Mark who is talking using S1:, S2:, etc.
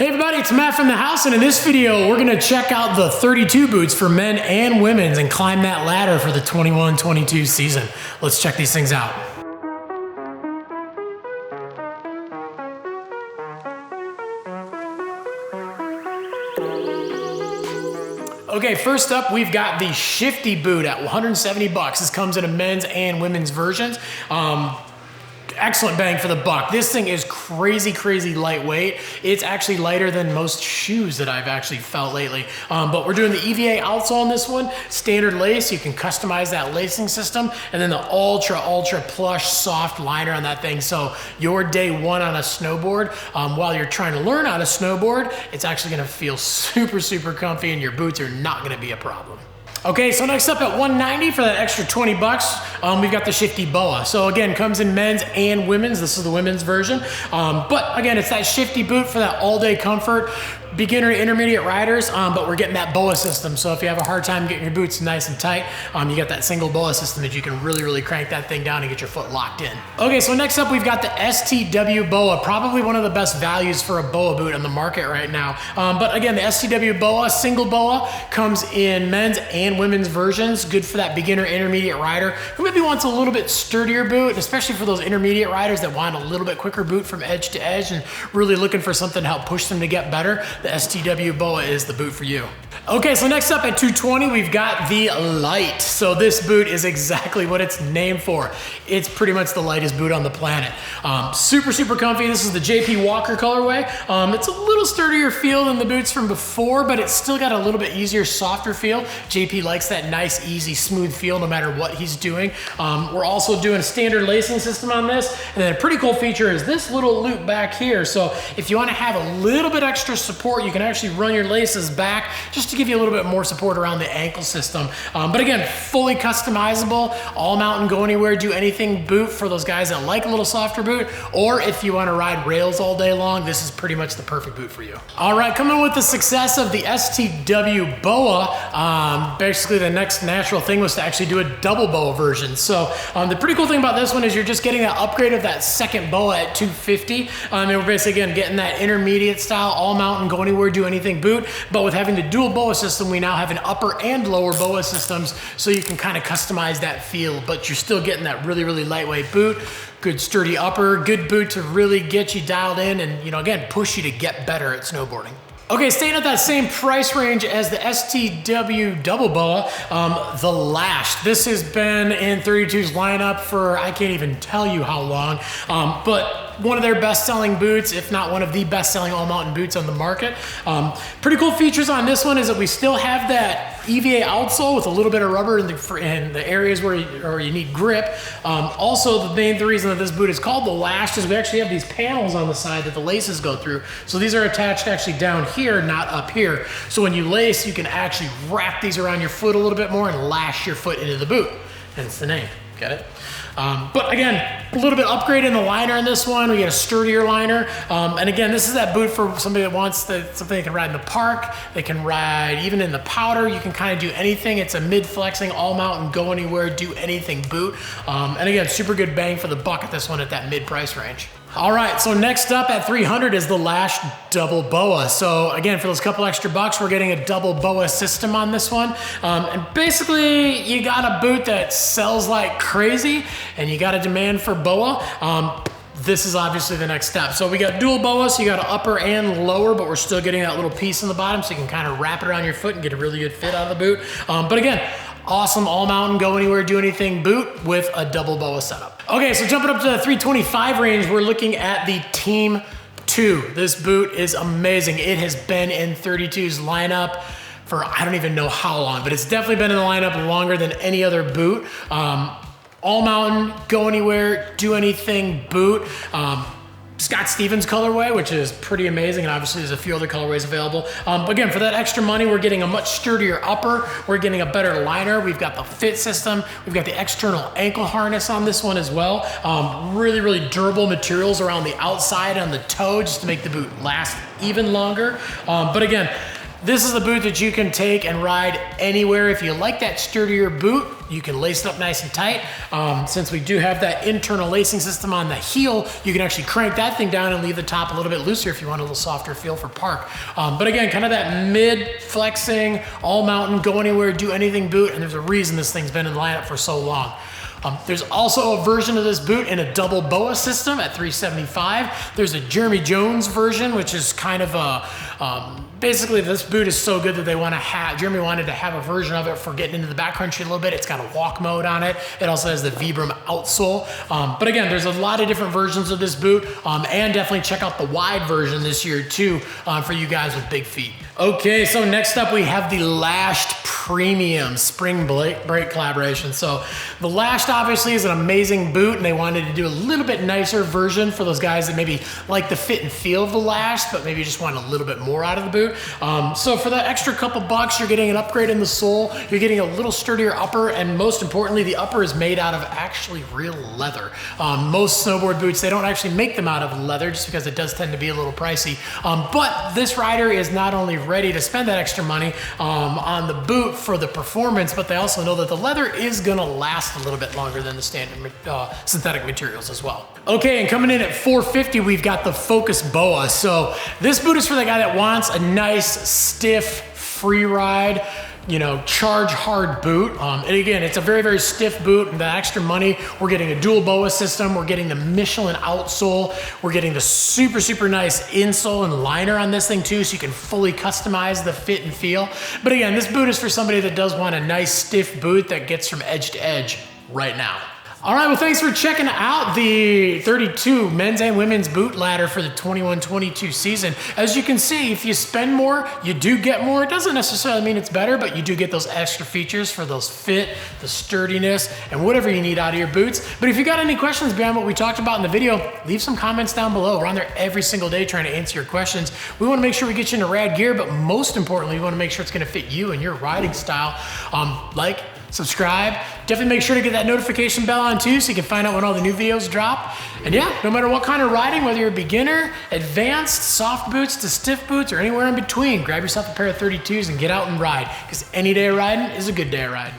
S1: Hey everybody, it's Matt from the house, and in this video, we're gonna check out the 32 boots for men and women's and climb that ladder for the 21-22 season. Let's check these things out. Okay, first up, we've got the Shifty boot at 170 bucks. This comes in a men's and women's versions. Excellent bang for the buck. This thing is crazy, crazy lightweight. It's actually lighter than most shoes that I've actually felt lately. But we're doing the EVA outsole on this one. Standard lace, you can customize that lacing system. And then the ultra, ultra plush, soft liner on that thing. So your day one on a snowboard, while you're trying to learn how to snowboard, it's actually gonna feel super, super comfy and your boots are not gonna be a problem. Okay, so next up at 190 for that extra 20 bucks, we've got the Shifty Boa. So again, comes in men's and women's. This is the women's version. But again, it's that Shifty boot for that all-day comfort, beginner to intermediate riders, but we're getting that Boa system. So if you have a hard time getting your boots nice and tight, you got that single Boa system that you can really, really crank that thing down and get your foot locked in. Okay, so next up we've got the STW Boa, probably one of the best values for a Boa boot on the market right now. But again, the STW Boa, single Boa, comes in men's and women's versions. Good for that beginner intermediate rider who maybe wants a little bit sturdier boot, especially for those intermediate riders that want a little bit quicker boot from edge to edge and really looking for something to help push them to get better. The STW Boa is the boot for you. Okay, so next up at 220, we've got the Light. So this boot is exactly what it's named for. It's pretty much the lightest boot on the planet. Super, super comfy. This is the JP Walker colorway. It's a little sturdier feel than the boots from before, but it's still got a little bit easier, softer feel. JP likes that nice, easy, smooth feel no matter what he's doing. We're also doing a standard lacing system on this. And then a pretty cool feature is this little loop back here. So if you want to have a little bit extra support, you can actually run your laces back just to give you a little bit more support around the ankle system. But again, fully customizable, all mountain, go anywhere, do anything boot for those guys that like a little softer boot, or if you want to ride rails all day long, this is pretty much the perfect boot for you. All right, coming with the success of the STW Boa, basically the next natural thing was to actually do a double Boa version. So the pretty cool thing about this one is you're just getting that upgrade of that second Boa at 250. And we're basically, again, getting that intermediate style, all mountain, go anywhere, do anything boot, but with having the dual Boa system, we now have an upper and lower Boa systems, so you can kind of customize that feel, but you're still getting that really, really lightweight boot, good sturdy upper, good boot to really get you dialed in and, you know, again, push you to get better at snowboarding. Okay, staying at that same price range as the STW Double Boa, the Lash. This has been in 32's lineup for, I can't even tell you how long, but one of their best-selling boots, if not one of the best-selling all-mountain boots on the market. Pretty cool features on this one is that we still have that EVA outsole with a little bit of rubber in the areas where you need grip. Also, the reason that this boot is called the Lash is we actually have these panels on the side that the laces go through. So these are attached actually down here, not up here. So when you lace, you can actually wrap these around your foot a little bit more and lash your foot into the boot. Hence the name. Get it? But again, a little bit upgrade in the liner in this one. We get a sturdier liner. And again, this is that boot for somebody that wants something they can ride in the park. They can ride even in the powder. You can kind of do anything. It's a mid-flexing, all-mountain, go anywhere, do anything boot. And again, super good bang for the buck at this one at that mid-price range. All right, so next up at 300 is the Lash Double Boa. So again, for those couple extra bucks, we're getting a double Boa system on this one. And basically, you got a boot that sells like crazy, and you got a demand for Boa. This is obviously the next step. So we got dual Boa, so you got an upper and lower, but we're still getting that little piece in the bottom, so you can kind of wrap it around your foot and get a really good fit out of the boot. But again, awesome all mountain, go anywhere, do anything boot with a double Boa setup. Okay, so jumping up to the 325 range, we're looking at the Team 2. This boot is amazing. It has been in 32's lineup for I don't even know how long, but it's definitely been in the lineup longer than any other boot. All mountain, go anywhere, do anything boot. Scott Stevens colorway, which is pretty amazing, and obviously there's a few other colorways available. But again, for that extra money, we're getting a much sturdier upper, we're getting a better liner, we've got the fit system, we've got the external ankle harness on this one as well. Really, really durable materials around the outside on the toe just to make the boot last even longer. But again, this is the boot that you can take and ride anywhere. If you like that sturdier boot, you can lace it up nice and tight. Since we do have that internal lacing system on the heel, you can actually crank that thing down and leave the top a little bit looser if you want a little softer feel for park. But again, kind of that mid flexing, all mountain, go anywhere, do anything boot, and there's a reason this thing's been in the lineup for so long. There's also a version of this boot in a double boa system at $375. There's a Jeremy Jones version, which is kind of a, basically this boot is so good that they want to have, Jeremy wanted to have a version of it for getting into the backcountry a little bit. It's got a walk mode on it. It also has the Vibram outsole. But again, there's a lot of different versions of this boot, and definitely check out the wide version this year too, for you guys with big feet. Okay, so next up we have the Lashed Premium Spring Break collaboration. So the Lashed obviously is an amazing boot, and they wanted to do a little bit nicer version for those guys that maybe like the fit and feel of the Lashed, but maybe just want a little bit more out of the boot. So for that extra couple bucks, you're getting an upgrade in the sole, you're getting a little sturdier upper, and most importantly, the upper is made out of actually real leather. Most snowboard boots, they don't actually make them out of leather just because it does tend to be a little pricey. But this rider is not only ready to spend that extra money on the boot for the performance, but they also know that the leather is gonna last a little bit longer than the standard synthetic materials as well. Okay, and coming in at $450, we've got the Focus Boa. So this boot is for the guy that wants a nice, stiff, free ride, you know, charge hard boot. And again, it's a very, very stiff boot, and the extra money, we're getting a dual boa system, we're getting the Michelin outsole, we're getting the super, super nice insole and liner on this thing too, so you can fully customize the fit and feel. But again, this boot is for somebody that does want a nice stiff boot that gets from edge to edge right now. All right, well, thanks for checking out the Thirtytwo men's and women's boot ladder for the 21-22 season. As you can see, if you spend more, you do get more. It doesn't necessarily mean it's better, but you do get those extra features for those fit, the sturdiness, and whatever you need out of your boots. But if you got any questions beyond what we talked about in the video, leave some comments down below. We're on there every single day trying to answer your questions. We want to make sure we get you into rad gear, but most importantly, we want to make sure it's going to fit you and your riding style. Like, subscribe, definitely make sure to get that notification bell on too so you can find out when all the new videos drop. And yeah, no matter what kind of riding, whether you're a beginner, advanced, soft boots to stiff boots, or anywhere in between, grab yourself a pair of 32s and get out and ride, because any day of riding is a good day of riding.